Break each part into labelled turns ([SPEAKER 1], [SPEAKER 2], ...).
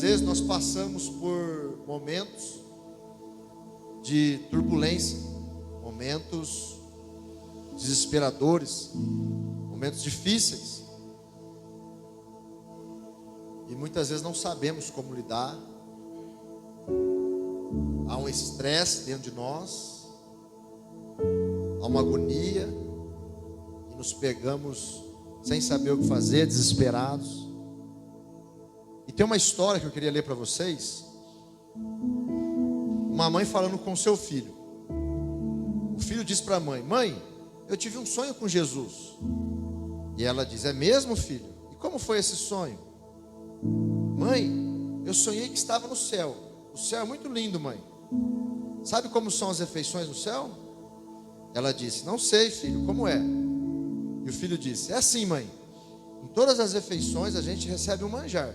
[SPEAKER 1] vezes nós passamos por momentos de turbulência, momentos desesperadores, momentos difíceis. E muitas vezes não sabemos como lidar. Há um estresse dentro de nós, há uma agonia, e nos pegamos sem saber o que fazer, desesperados. E tem uma história que eu queria ler para vocês. Uma mãe falando com seu filho. O filho diz para a mãe: mãe, eu tive um sonho com Jesus. E ela diz: é mesmo, filho? E como foi esse sonho? Mãe, eu sonhei que estava no céu. O céu é muito lindo, mãe. Sabe como são as refeições no céu? Ela disse: não sei, filho, como é? E o filho disse: é assim, mãe. Em todas as refeições a gente recebe um manjar.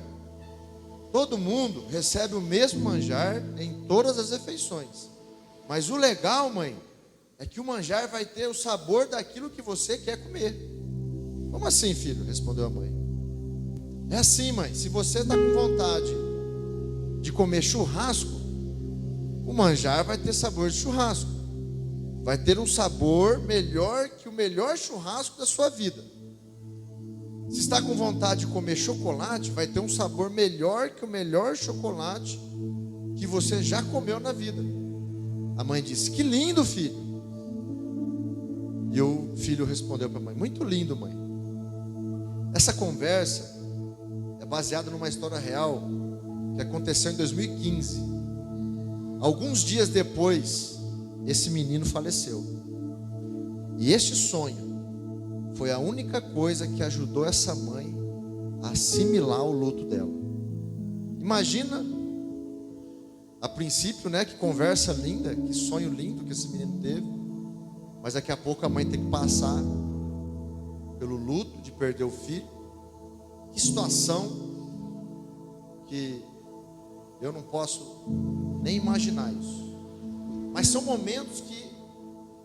[SPEAKER 1] Todo mundo recebe o mesmo manjar em todas as refeições. Mas o legal, mãe, é que o manjar vai ter o sabor daquilo que você quer comer. Como assim, filho? Respondeu a mãe. É assim, mãe. Se você está com vontade de comer churrasco, o manjar vai ter sabor de churrasco. Vai ter um sabor melhor que o melhor churrasco da sua vida. Se está com vontade de comer chocolate, vai ter um sabor melhor que o melhor chocolate que você já comeu na vida. A mãe disse: que lindo, filho. E o filho respondeu para a mãe: muito lindo, mãe. Essa conversa é baseada numa história real que aconteceu em 2015. Alguns dias depois, esse menino faleceu. E este sonho foi a única coisa que ajudou essa mãe a assimilar o luto dela. Imagina, a princípio, né, que conversa linda, que sonho lindo que esse menino teve. Mas daqui a pouco a mãe tem que passar pelo luto de perder o filho. Que situação que eu não posso nem imaginar isso. Mas são momentos que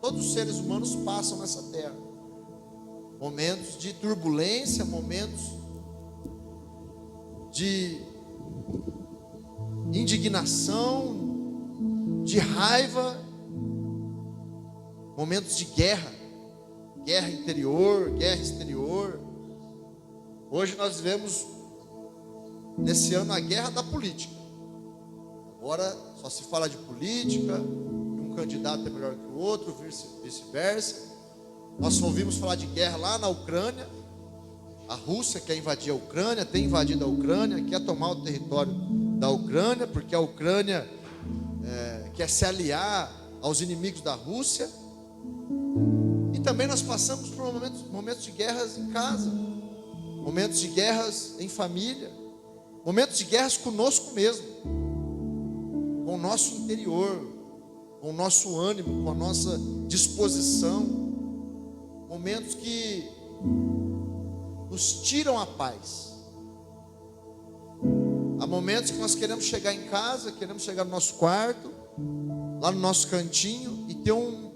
[SPEAKER 1] todos os seres humanos passam nessa terra. Momentos de turbulência, momentos de indignação, de raiva, momentos de guerra, guerra interior, guerra exterior. Hoje nós vivemos, nesse ano, a guerra da política. Agora só se fala de política, um candidato é melhor que o outro, vice-versa. Nós ouvimos falar de guerra lá na Ucrânia. A Rússia quer invadir a Ucrânia, tem invadido a Ucrânia, quer tomar o território da Ucrânia, porque a Ucrânia quer se aliar aos inimigos da Rússia. E também nós passamos por momentos de guerras em casa, momentos de guerras em família, momentos de guerras conosco mesmo, com o nosso interior, com o nosso ânimo, com a nossa disposição. Momentos que nos tiram a paz. Há momentos que nós queremos chegar em casa, queremos chegar no nosso quarto, lá no nosso cantinho, e ter um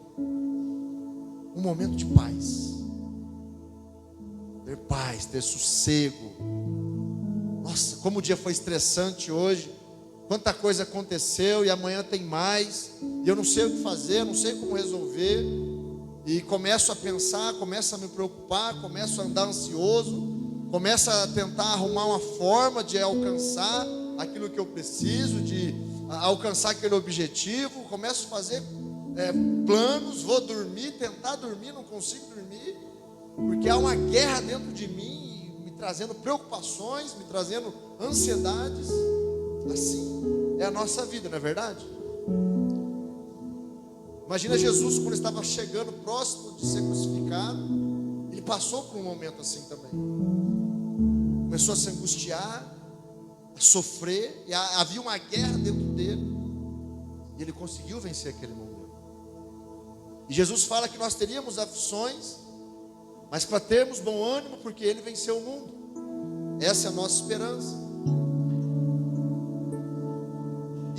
[SPEAKER 1] momento de paz. Ter paz, ter sossego. Nossa, como o dia foi estressante hoje. Quanta coisa aconteceu e amanhã tem mais. E eu não sei o que fazer, não sei como resolver. E começo a pensar, começo a me preocupar, começo a andar ansioso, começo a tentar arrumar uma forma de alcançar aquilo que eu preciso, de alcançar aquele objetivo. Começo a fazer planos, vou dormir, tentar dormir, não consigo dormir, porque há uma guerra dentro de mim, me trazendo preocupações, me trazendo ansiedades. Assim é a nossa vida, não é verdade? Imagina Jesus quando estava chegando próximo de ser crucificado. Ele passou por um momento assim também. Começou a se angustiar, a sofrer, e havia uma guerra dentro dele. E ele conseguiu vencer aquele momento. E Jesus fala que nós teríamos aflições, mas para termos bom ânimo, porque ele venceu o mundo. Essa é a nossa esperança.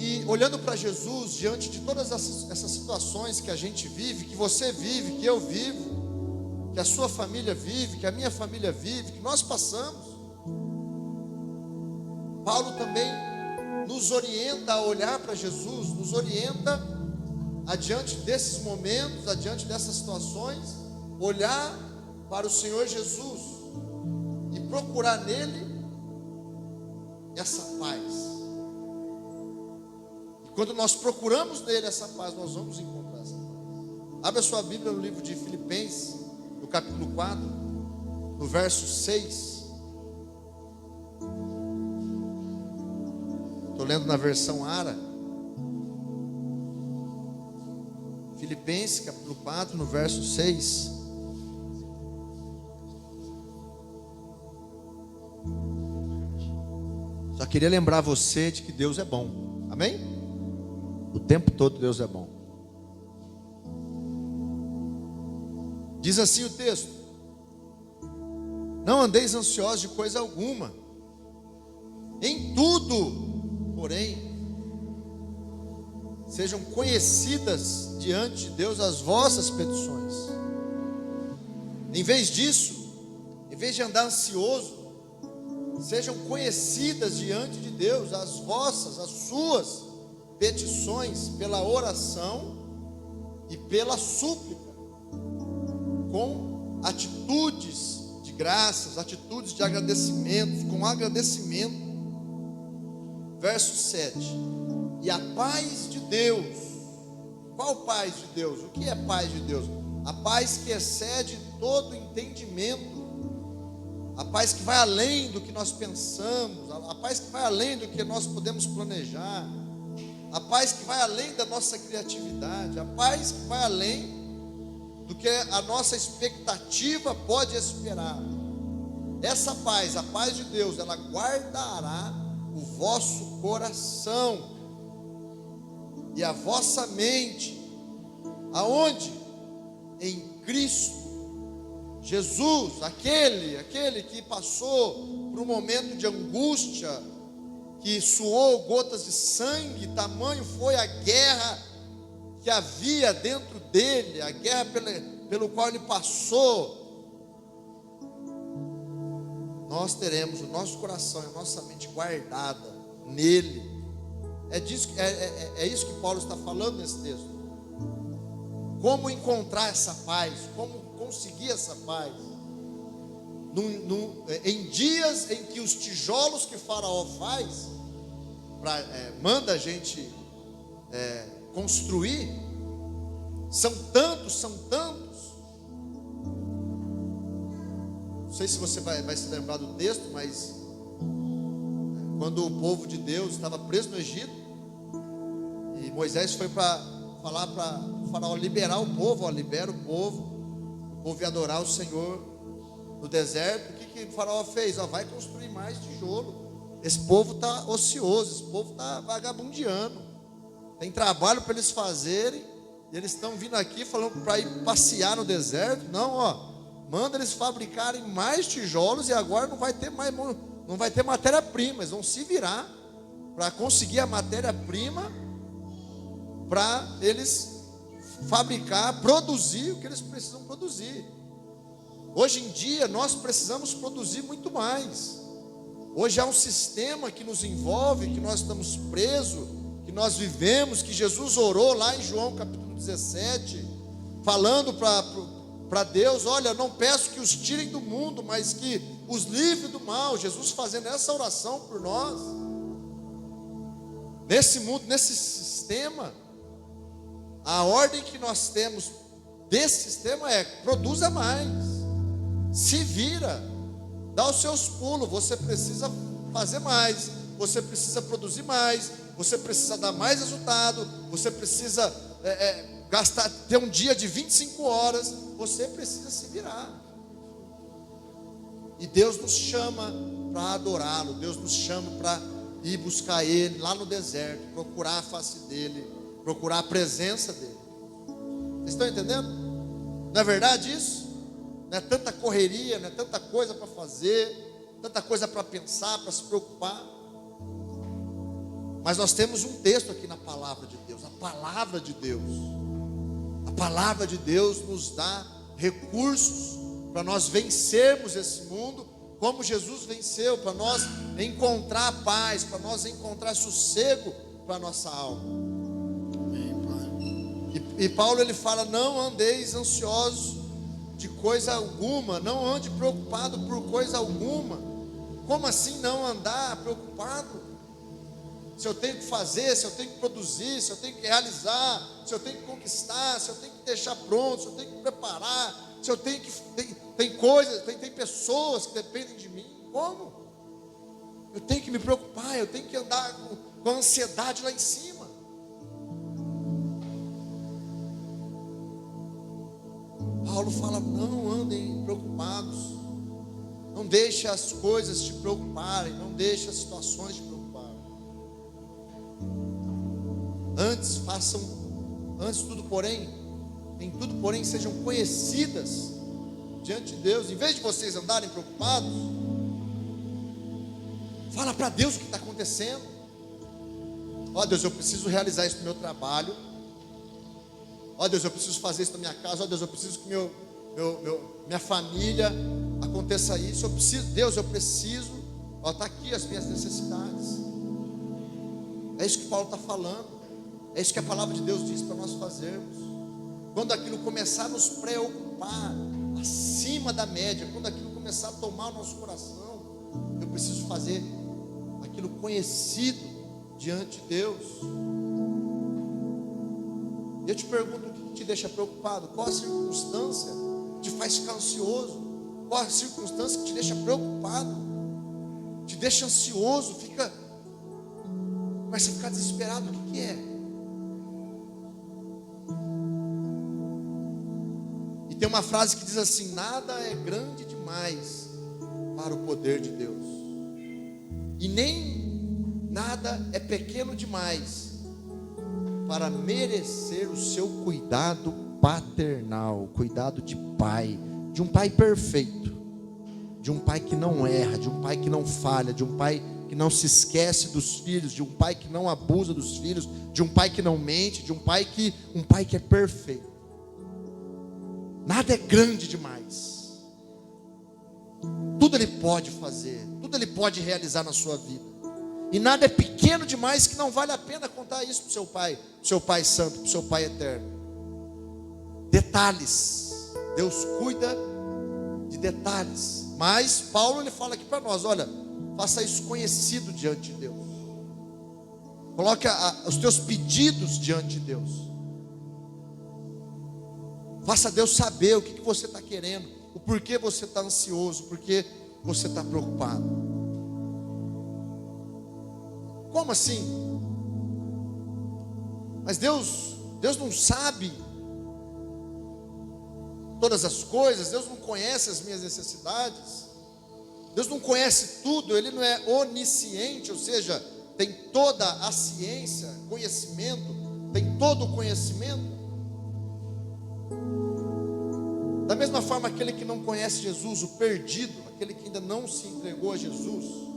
[SPEAKER 1] E olhando para Jesus, diante de todas essas situações que a gente vive, que você vive, que eu vivo, que a sua família vive, que a minha família vive, que nós passamos, Paulo também nos orienta a olhar para Jesus, nos orienta adiante desses momentos, adiante dessas situações, olhar para o Senhor Jesus e procurar nele essa paz. E quando nós procuramos nele essa paz, nós vamos encontrar essa paz. Abra sua Bíblia no livro de Filipenses, no capítulo 4, no verso 6. Estou lendo na versão Ara. Filipenses capítulo 4, no verso 6. Só queria lembrar você de que Deus é bom. Amém? O tempo todo Deus é bom. Diz assim o texto: não andeis ansiosos de coisa alguma, em tudo, porém, sejam conhecidas diante de Deus as vossas petições. Em vez disso, em vez de andar ansioso, sejam conhecidas diante de Deus as vossas, as suas petições pela oração e pela súplica, com atitudes de graças, atitudes de agradecimentos, com agradecimento. Verso 7. E a paz de Deus. Qual paz de Deus? O que é paz de Deus? A paz que excede todo entendimento, a paz que vai além do que nós pensamos, a paz que vai além do que nós podemos planejar, a paz que vai além da nossa criatividade, a paz que vai além do que a nossa expectativa pode esperar. Essa paz, a paz de Deus, ela guardará o vosso coração e a vossa mente, aonde? Em Cristo Jesus, aquele que passou por um momento de angústia, que suou gotas de sangue, tamanho foi a guerra que havia dentro dele, a guerra pelo qual ele passou. Nós teremos o nosso coração e a nossa mente guardada nele. É isso que Paulo está falando nesse texto. Como encontrar essa paz? Como conseguir essa paz? Em dias em que os tijolos que Faraó faz, manda a gente construir, são tantos. Não sei se você vai se lembrar do texto, mas quando o povo de Deus estava preso no Egito, e Moisés foi para falar para o Faraó liberar o povo, libera o povo ia adorar o Senhor no deserto. O que o Faraó fez? Vai construir mais tijolo. Esse povo está ocioso, esse povo está vagabundeando, tem trabalho para eles fazerem, e eles estão vindo aqui falando para ir passear no deserto. Não, manda eles fabricarem mais tijolos, e agora não vai ter matéria-prima. Eles vão se virar para conseguir a matéria-prima, para eles fabricar, produzir o que eles precisam produzir. Hoje em dia nós precisamos produzir muito mais. Hoje há um sistema que nos envolve, que nós estamos presos, que nós vivemos, que Jesus orou lá em João capítulo 17, falando para Deus: olha, não peço que os tirem do mundo, mas que os livre do mal. Jesus fazendo essa oração por nós. Nesse mundo, nesse sistema, a ordem que nós temos desse sistema é: produza mais, se vira, dá os seus pulos. Você precisa fazer mais, você precisa produzir mais, você precisa dar mais resultado, você precisa ter um dia de 25 horas, você precisa se virar. E Deus nos chama para adorá-lo, Deus nos chama para ir buscar Ele lá no deserto, procurar a face dEle, procurar a presença dEle. Vocês estão entendendo? Não é verdade isso? Não é tanta correria, não é tanta coisa para fazer, tanta coisa para pensar, para se preocupar. Mas nós temos um texto aqui na palavra de Deus. A palavra de Deus, a palavra de Deus nos dá recursos para nós vencermos esse mundo, como Jesus venceu, para nós encontrar paz, para nós encontrar sossego para a nossa alma. E Paulo ele fala: não andeis ansiosos de coisa alguma, não ande preocupado por coisa alguma. Como assim não andar preocupado? Se eu tenho que fazer, se eu tenho que produzir, se eu tenho que realizar, se eu tenho que conquistar, se eu tenho que deixar pronto, se eu tenho que preparar, se eu tenho que... Tem coisas, tem pessoas que dependem de mim. Como? Eu tenho que me preocupar, eu tenho que andar com a ansiedade lá em cima. Paulo fala: não andem preocupados. Não deixe as coisas te preocuparem, não deixe as situações te preocuparem. Antes tudo porém, em tudo porém sejam conhecidas diante de Deus. Em vez de vocês andarem preocupados, fala para Deus o que está acontecendo. Ó Deus, eu preciso realizar isso no meu trabalho. Ó Deus, eu preciso fazer isso na minha casa. Ó Deus, eu preciso que minha família aconteça isso. Deus, eu preciso. Ó, está aqui as minhas necessidades. É isso que Paulo está falando. É isso que a palavra de Deus diz para nós fazermos. Quando aquilo começar a nos preocupar acima da média, quando aquilo começar a tomar o nosso coração, eu preciso fazer aquilo conhecido diante de Deus. E eu te pergunto: o que te deixa preocupado? Qual a circunstância que te faz ficar ansioso? Qual a circunstância que te deixa preocupado? Te deixa ansioso, começa a ficar desesperado. O que é? E tem uma frase que diz assim: nada é grande demais para o poder de Deus, e nem nada é pequeno demais para merecer o seu cuidado paternal, cuidado de pai, de um pai perfeito, de um pai que não erra, de um pai que não falha, de um pai que não se esquece dos filhos, de um pai que não abusa dos filhos, de um pai que não mente, de um pai que é perfeito. Nada é grande demais. Tudo Ele pode fazer, tudo Ele pode realizar na sua vida. E nada é pequeno demais que não vale a pena contar isso para o seu Pai Santo, para o seu Pai Eterno. Detalhes. Deus cuida de detalhes. Mas Paulo ele fala aqui para nós: olha, faça isso conhecido diante de Deus. Coloque os teus pedidos diante de Deus. Faça Deus saber o que você está querendo, o porquê você está ansioso, o porquê você está preocupado. Como assim? Mas Deus não sabe todas as coisas, Deus não conhece as minhas necessidades, Deus não conhece tudo, Ele não é onisciente, ou seja, tem toda a ciência, conhecimento, tem todo o conhecimento. Da mesma forma, aquele que não conhece Jesus, o perdido, aquele que ainda não se entregou a Jesus,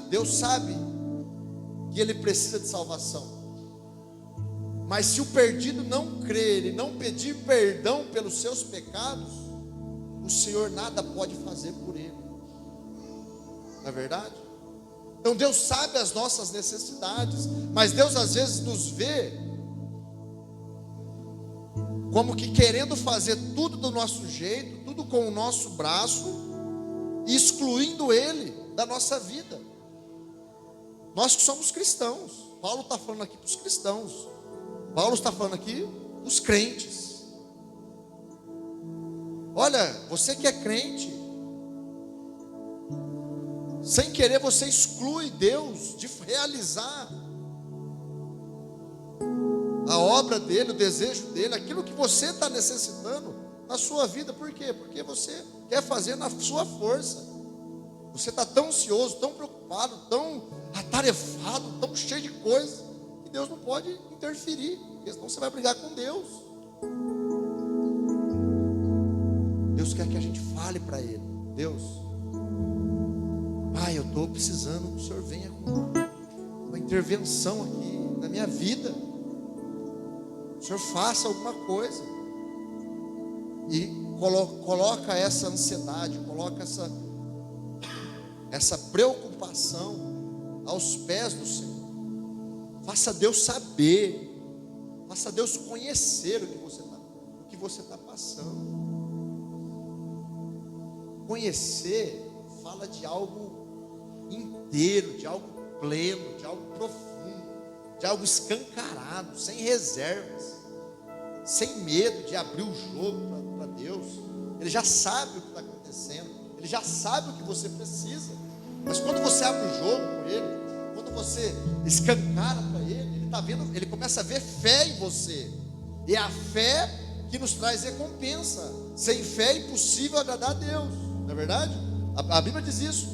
[SPEAKER 1] Deus sabe que ele precisa de salvação. Mas se o perdido não crer e não pedir perdão pelos seus pecados, o Senhor nada pode fazer por ele. Não é verdade? Então Deus sabe as nossas necessidades, mas Deus às vezes nos vê como que querendo fazer tudo do nosso jeito, tudo com o nosso braço, e excluindo Ele da nossa vida. Nós que somos cristãos, Paulo está falando aqui para os cristãos, Paulo está falando aqui para os crentes. Olha, você que é crente, sem querer você exclui Deus de realizar a obra dele, o desejo dele, aquilo que você está necessitando na sua vida. Por quê? Porque você quer fazer na sua força. Você está tão ansioso, tão preocupado, tão atarefado, tão cheio de coisas, que Deus não pode interferir, porque senão você vai brigar com Deus. Deus quer que a gente fale para Ele: Deus, Pai, eu estou precisando que o Senhor venha com uma intervenção aqui na minha vida. O Senhor faça alguma coisa. E coloca essa ansiedade, coloca essa preocupação aos pés do Senhor. Faça Deus saber, faça Deus conhecer o que você está passando. Conhecer fala de algo inteiro, de algo pleno, de algo profundo, de algo escancarado, sem reservas, sem medo de abrir o jogo para Deus. Ele já sabe o que está acontecendo, Ele já sabe o que você precisa. Mas quando você abre o jogo com Ele, quando você escancara para Ele, Ele começa a ver fé em você. E é a fé que nos traz recompensa. Sem fé é impossível agradar a Deus, não é verdade? A Bíblia diz isso,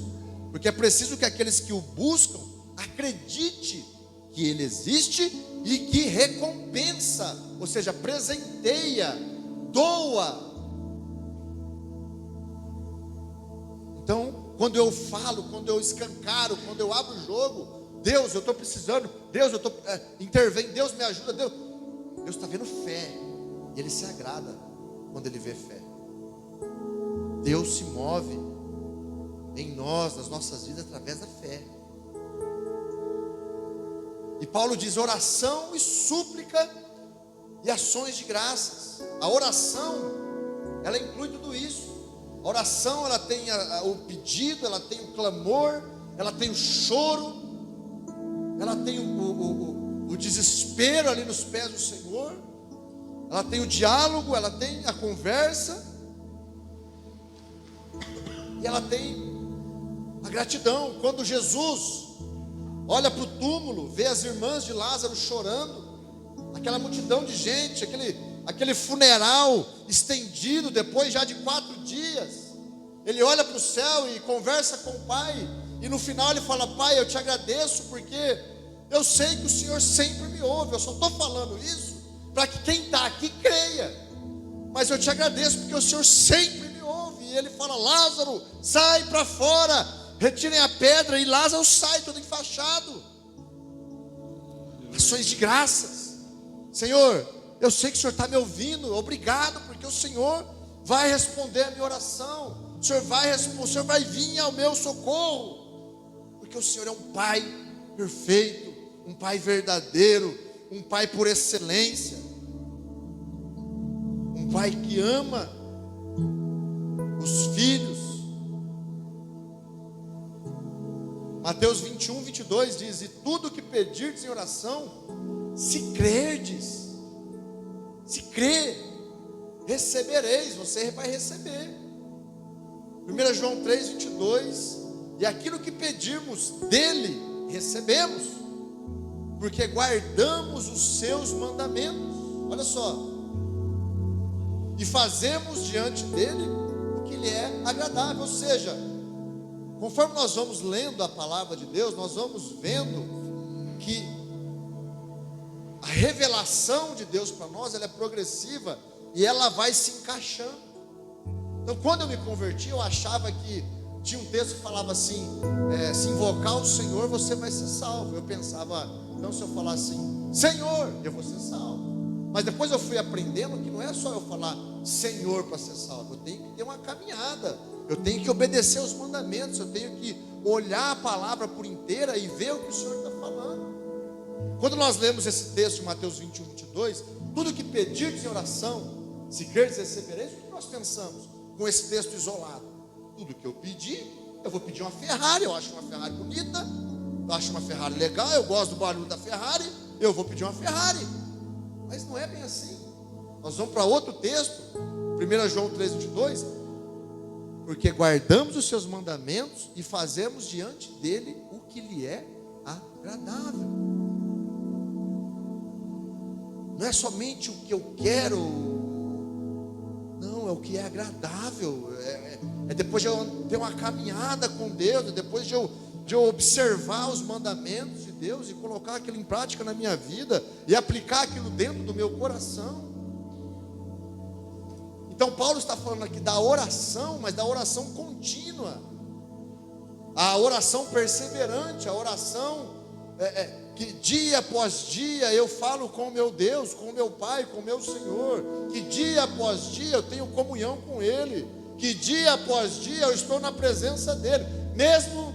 [SPEAKER 1] porque é preciso que aqueles que o buscam acredite que Ele existe e que recompensa, ou seja, presenteia, doa. Então, quando eu falo, quando eu escancaro, quando eu abro o jogo, Deus, eu estou precisando, Deus, eu estou intervém, Deus me ajuda, Deus está vendo fé, e Ele se agrada quando Ele vê fé. Deus se move em nós, nas nossas vidas, através da fé. E Paulo diz: oração e súplica e ações de graças. A oração, ela inclui tudo isso. A oração, ela tem o pedido, ela tem o clamor, ela tem o choro, ela tem o desespero ali nos pés do Senhor, ela tem o diálogo, ela tem a conversa, e ela tem a gratidão. Quando Jesus olha para o túmulo, vê as irmãs de Lázaro chorando, aquela multidão de gente, aquele funeral estendido depois já de 4 dias, ele olha para o céu e conversa com o Pai, e no final ele fala: Pai, eu te agradeço porque eu sei que o Senhor sempre me ouve. Eu só estou falando isso para que quem está aqui creia, mas eu te agradeço porque o Senhor sempre me ouve. E ele fala: Lázaro, sai para fora, retirem a pedra, e Lázaro sai todo enfaixado. Ações de graças. Senhor, eu sei que o Senhor está me ouvindo, obrigado, porque o Senhor vai responder a minha oração, o Senhor vai vir ao meu socorro, porque o Senhor é um Pai perfeito, um Pai verdadeiro, um Pai por excelência, um Pai que ama os filhos. Mateus 21, 22 diz: e tudo que pedirdes em oração, se crerdes, se crer, recebereis. Você vai receber. 1 João 3, 22: e aquilo que pedirmos dele, recebemos, porque guardamos os seus mandamentos. Olha só, e fazemos diante dele o que lhe é agradável. Ou seja, conforme nós vamos lendo a palavra de Deus, nós vamos vendo que a revelação de Deus para nós, ela é progressiva e ela vai se encaixando. Então, quando eu me converti, eu achava que tinha um texto que falava assim: se invocar o Senhor, você vai ser salvo. Eu pensava, então, se eu falar assim, Senhor, eu vou ser salvo. Mas depois eu fui aprendendo que não é só eu falar Senhor para ser salvo. Eu tenho que ter uma caminhada, eu tenho que obedecer os mandamentos, eu tenho que olhar a palavra por inteira e ver o que o Senhor está falando. Quando nós lemos esse texto de Mateus 21, 22, tudo que pedirdes em oração, se crerdes, recebereis. O que nós pensamos com esse texto isolado? Tudo que eu pedir, eu vou pedir uma Ferrari. Eu acho uma Ferrari bonita, eu acho uma Ferrari legal, eu gosto do barulho da Ferrari, eu vou pedir uma Ferrari. Mas não é bem assim. Nós vamos para outro texto, 1 João 3, 22, porque guardamos os seus mandamentos e fazemos diante dele o que lhe é agradável. Não é somente o que eu quero, não, é o que é agradável. É depois de eu ter uma caminhada com Deus, é depois de eu observar os mandamentos de Deus e colocar aquilo em prática na minha vida e aplicar aquilo dentro do meu coração. Então Paulo está falando aqui da oração, mas da oração contínua, a oração perseverante, a oração que dia após dia eu falo com o meu Deus, com o meu Pai, com o meu Senhor, que dia após dia eu tenho comunhão com Ele, que dia após dia eu estou na presença dEle, mesmo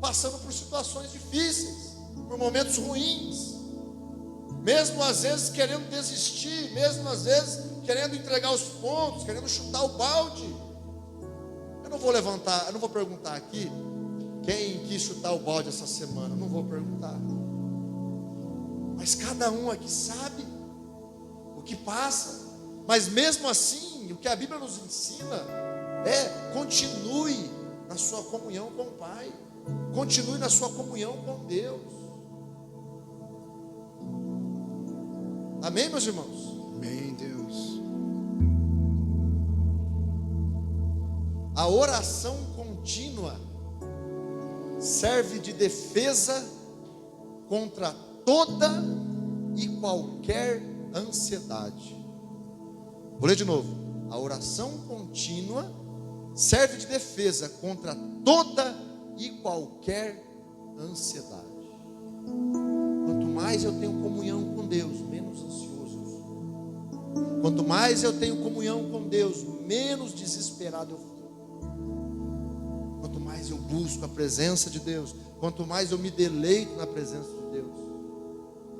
[SPEAKER 1] passando por situações difíceis, por momentos ruins, mesmo às vezes querendo desistir, mesmo às vezes querendo entregar os pontos, querendo chutar o balde. Eu não vou perguntar aqui quem quis chutar o balde essa semana, não vou perguntar. Mas cada um aqui sabe o que passa. Mas mesmo assim, o que a Bíblia nos ensina é: continue na sua comunhão com o Pai, continue na sua comunhão com Deus. Amém, meus irmãos?
[SPEAKER 2] Amém, Deus.
[SPEAKER 1] A oração contínua serve de defesa contra toda e qualquer ansiedade. Vou ler de novo. A oração contínua serve de defesa contra toda e qualquer ansiedade. Quanto mais eu tenho comunhão com Deus, menos ansioso eu fico. Quanto mais eu tenho comunhão com Deus, menos desesperado eu fico. Quanto mais eu busco a presença de Deus, quanto mais eu me deleito na presença de Deus,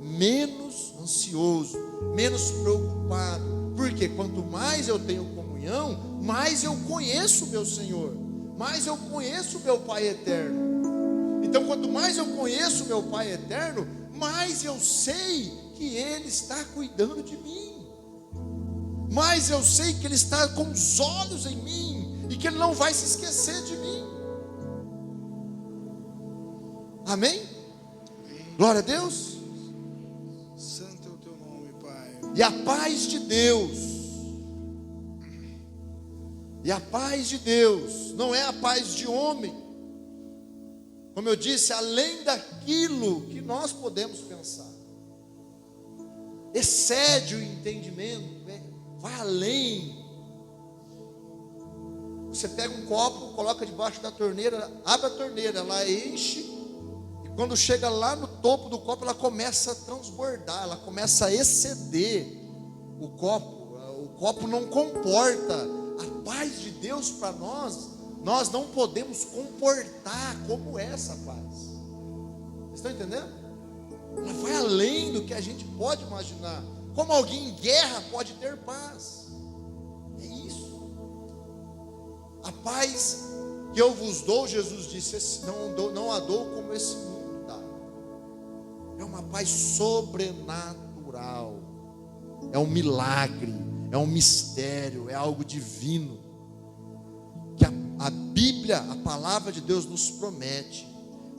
[SPEAKER 1] menos ansioso, menos preocupado. Porque quanto mais eu tenho comunhão, mais eu conheço o meu Senhor, mais eu conheço o meu Pai eterno. Então, quanto mais eu conheço o meu Pai eterno, mais eu sei que Ele está cuidando de mim, mais eu sei que Ele está com os olhos em mim e que Ele não vai se esquecer de mim. Amém? Glória a Deus.
[SPEAKER 2] Santo é o teu nome, Pai.
[SPEAKER 1] E a paz de Deus, não é a paz de homem, como eu disse, além daquilo que nós podemos pensar, excede o entendimento, vai além. Você pega um copo, coloca debaixo da torneira, abre a torneira, ela enche, e quando chega lá no topo do copo, ela começa a transbordar, ela começa a exceder o copo não comporta. A paz de Deus para nós não podemos comportar como essa paz. Vocês estão entendendo? Ela vai além do que a gente pode imaginar. Como alguém em guerra pode ter paz? É isso. A paz que eu vos dou, Jesus disse, não a dou como esse mundo dá. É uma paz sobrenatural. É um milagre, é um mistério, é algo divino, que a Bíblia, a palavra de Deus nos promete.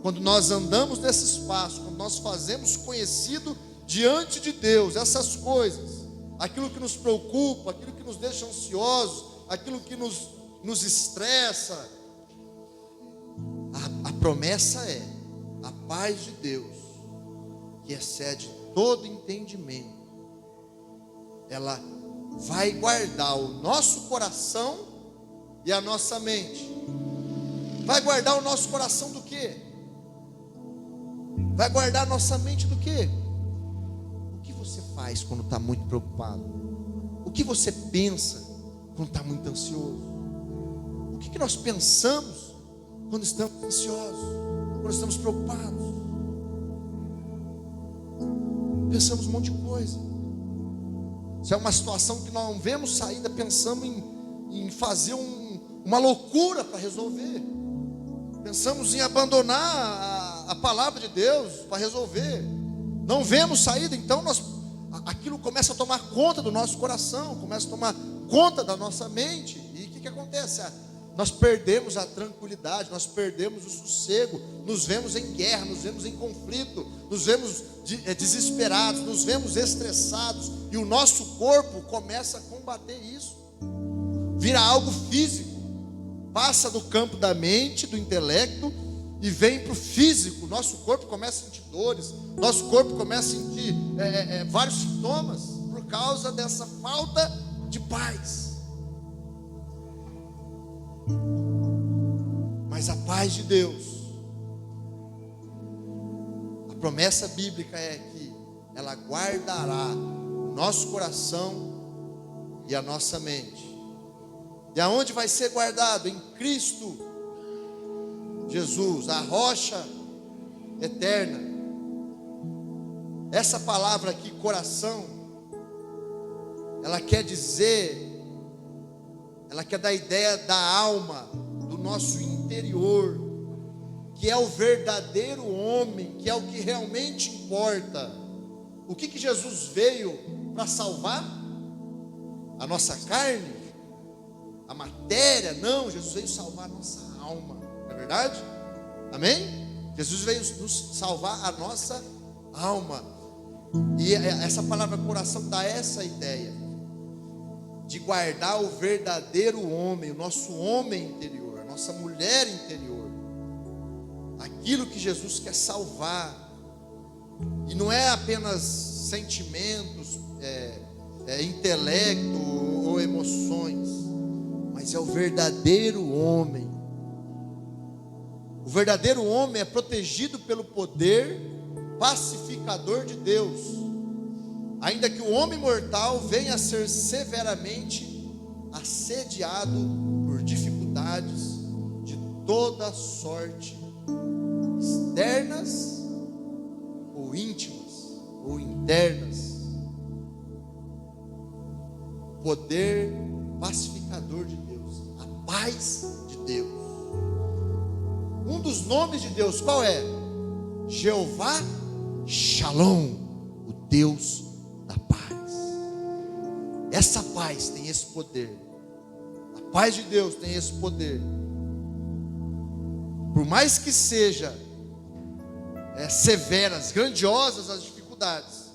[SPEAKER 1] Quando nós andamos nesse espaço, quando nós fazemos conhecido diante de Deus essas coisas, aquilo que nos preocupa, aquilo que nos deixa ansiosos, aquilo que nos estressa, a promessa é: a paz de Deus, que excede todo entendimento, ela vai guardar o nosso coração e a nossa mente. Vai guardar o nosso coração do quê? Vai guardar a nossa mente do quê? O que você faz quando está muito preocupado? O que você pensa quando está muito ansioso? O que nós pensamos quando estamos ansiosos, quando estamos preocupados? Pensamos um monte de coisa. Se é uma situação que nós não vemos saída, pensamos em fazer uma loucura para resolver. Pensamos em abandonar a palavra de Deus para resolver. Não vemos saída, então aquilo começa a tomar conta do nosso coração, começa a tomar conta da nossa mente. E o que acontece? Nós perdemos a tranquilidade, nós perdemos o sossego, nos vemos em guerra, nos vemos em conflito, nos vemos desesperados, nos vemos estressados, e o nosso corpo começa a combater isso, vira algo físico, passa do campo da mente, do intelecto, e vem para o físico. Nosso corpo começa a sentir dores, nosso corpo começa a sentir vários sintomas, por causa dessa falta de paz. Mas a paz de Deus, a promessa bíblica é que ela guardará o nosso coração e a nossa mente. E aonde vai ser guardado? Em Cristo Jesus, a rocha eterna. Essa palavra aqui, coração, ela quer dar a ideia da alma, do nosso interior, que é o verdadeiro homem, que é o que realmente importa. O que Jesus veio para salvar? A nossa carne? A matéria? Não, Jesus veio salvar a nossa alma, não é verdade? Amém? Jesus veio nos salvar a nossa alma. E essa palavra coração dá essa ideia de guardar o verdadeiro homem, o nosso homem interior, a nossa mulher interior, aquilo que Jesus quer salvar. E não é apenas sentimentos, intelecto ou emoções, mas é o verdadeiro homem. O verdadeiro homem é protegido pelo poder pacificador de Deus, ainda que o homem mortal venha a ser severamente assediado por dificuldades de toda sorte, externas ou íntimas ou internas. O poder pacificador de Deus, a paz de Deus. Um dos nomes de Deus qual é? Jeová Shalom, o Deus da paz. Essa paz tem esse poder. A paz de Deus tem esse poder. Por mais que seja severas, grandiosas as dificuldades,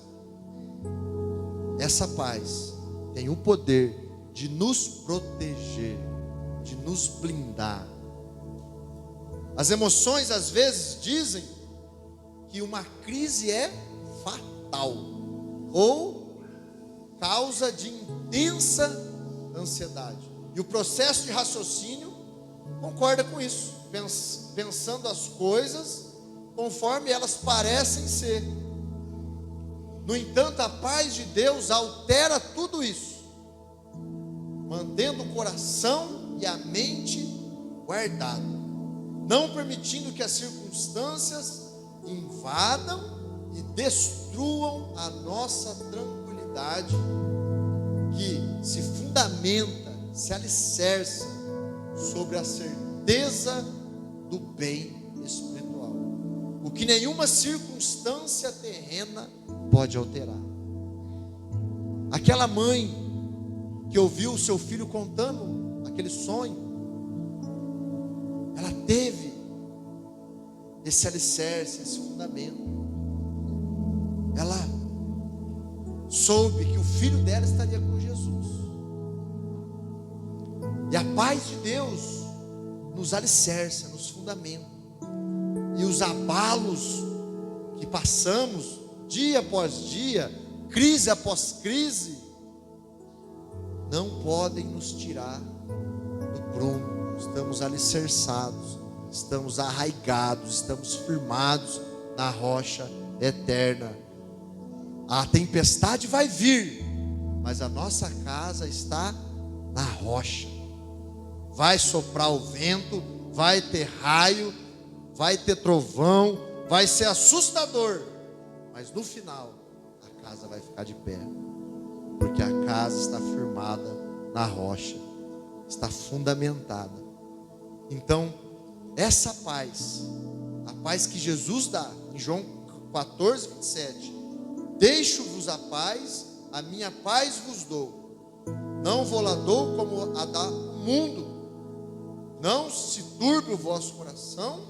[SPEAKER 1] essa paz tem o poder de nos proteger, de nos blindar. As emoções às vezes dizem que uma crise é fatal ou causa de intensa ansiedade. E o processo de raciocínio concorda com isso, pensando as coisas conforme elas parecem ser. No entanto, a paz de Deus altera tudo isso, mantendo o coração e a mente guardados, não permitindo que as circunstâncias invadam e destruam a nossa tranquilidade, que se fundamenta, se alicerça sobre a certeza do bem espiritual, o que nenhuma circunstância terrena pode alterar. Aquela mãe que ouviu o seu filho contando aquele sonho, ela teve esse alicerce, esse fundamento. Ela soube que o filho dela estaria com Jesus. E a paz de Deus nos alicerça, nos fundamenta. E os abalos que passamos dia após dia, crise após crise, não podem nos tirar do prumo. Estamos alicerçados, estamos arraigados, estamos firmados na rocha eterna. A tempestade vai vir, mas a nossa casa está na rocha. Vai soprar o vento, vai ter raio, vai ter trovão, vai ser assustador, mas no final a casa vai ficar de pé, porque a casa está firmada na rocha, está fundamentada. Então, essa paz, a paz que Jesus dá, em João 14, 27, deixo-vos a paz, a minha paz vos dou, não vou lá dou como a dá o mundo, não se turbe o vosso coração,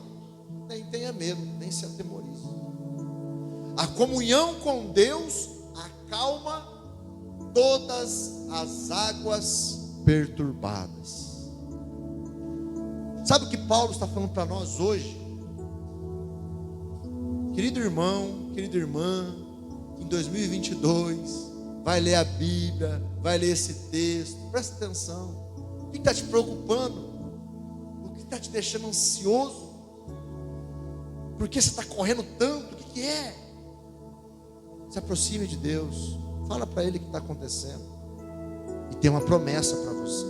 [SPEAKER 1] nem tenha medo, nem se atemorize. A comunhão com Deus acalma todas as águas perturbadas. Sabe o que Paulo está falando para nós hoje? Querido irmão, querida irmã, em 2022, vai ler a Bíblia, vai ler esse texto, presta atenção. O que está te preocupando? O que está te deixando ansioso? Por que você está correndo tanto? O que que é? Se aproxime de Deus. Fala para Ele o que está acontecendo. E tem uma promessa para você.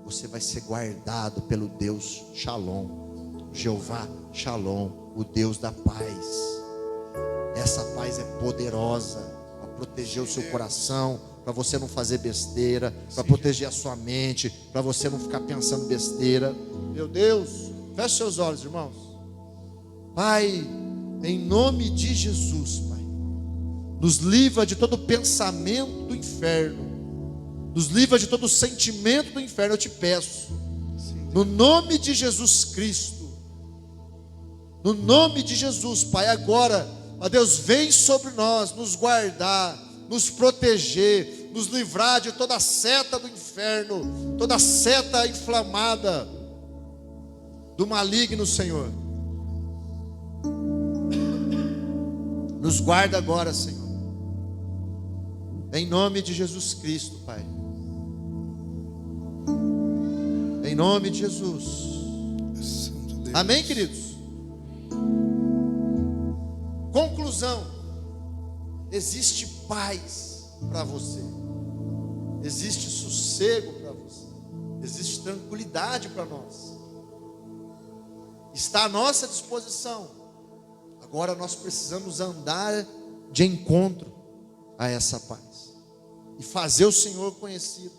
[SPEAKER 1] Você vai ser guardado pelo Deus Shalom. Jeová Shalom, o Deus da paz. Essa paz é poderosa para proteger o seu coração, para você não fazer besteira, para proteger a sua mente, para você não ficar pensando besteira. Meu Deus, feche seus olhos, irmãos. Pai, em nome de Jesus, Pai, nos livra de todo pensamento do inferno, nos livra de todo sentimento do inferno, eu te peço, no nome de Jesus Cristo, no nome de Jesus, Pai, agora, ó Deus, vem sobre nós, nos guardar, nos proteger, nos livrar de toda seta do inferno, toda seta inflamada do maligno, Senhor. Nos guarda agora, Senhor, em nome de Jesus Cristo, Pai, em nome de Jesus.
[SPEAKER 2] Santo Deus.
[SPEAKER 1] Amém, queridos? Conclusão: existe paz para você, existe sossego para você, existe tranquilidade para nós, está à nossa disposição. Agora nós precisamos andar de encontro a essa paz e fazer o Senhor conhecido.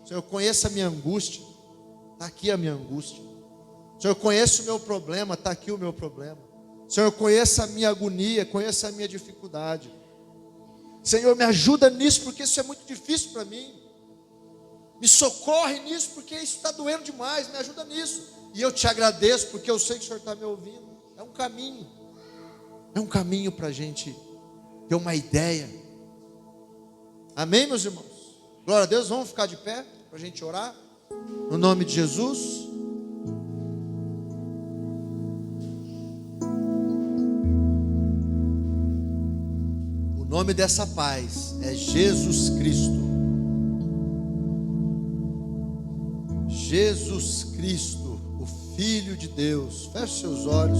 [SPEAKER 1] Senhor, conheça a minha angústia, está aqui a minha angústia. Senhor, conheça o meu problema, está aqui o meu problema. Senhor, conheça a minha agonia, conheça a minha dificuldade. Senhor, me ajuda nisso, porque isso é muito difícil para mim. Me socorre nisso, porque isso está doendo demais. Me ajuda nisso. E eu te agradeço, porque eu sei que o Senhor está me ouvindo. É um caminho. É um caminho para a gente ter uma ideia. Amém, meus irmãos? Glória a Deus. Vamos ficar de pé para a gente orar. No nome de Jesus. O nome dessa paz é Jesus Cristo. Jesus Cristo, o Filho de Deus. Feche seus olhos.